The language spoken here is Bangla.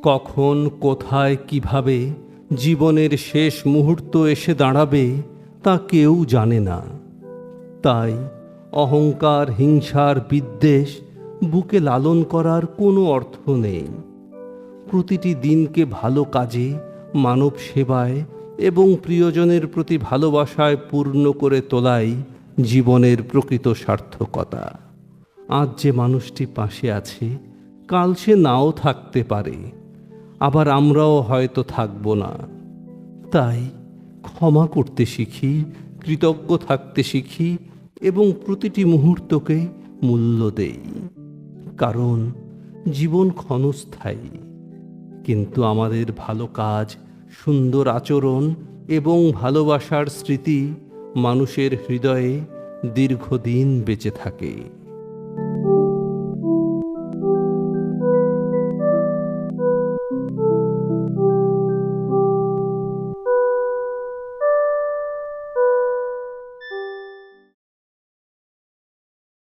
কখন, কোথায়, কিভাবে জীবনের শেষ মুহূর্ত এসে দাঁড়াবে তা কেউ জানে না। তাই অহংকার, হিংসার, বিদ্বেষ বুকে লালন করার কোনো অর্থ নেই। প্রতিটি দিনকে ভালো কাজে, মানব সেবায় এবং প্রিয়জনের প্রতি ভালোবাসায় পূর্ণ করে তোলাই জীবনের প্রকৃত সার্থকতা। আজ যে মানুষটি পাশে আছে, কাল সে নাও থাকতে পারে, আবার আমরাও হয়তো থাকব না। তাই ক্ষমা করতে শিখি, কৃতজ্ঞ থাকতে শিখি এবং প্রতিটি মুহূর্তকে মূল্য দেই। কারণ জীবন ক্ষণস্থায়ী, কিন্তু আমাদের ভালো কাজ, সুন্দর আচরণ এবং ভালোবাসার স্মৃতি মানুষের হৃদয়ে দীর্ঘদিন বেঁচে থাকে।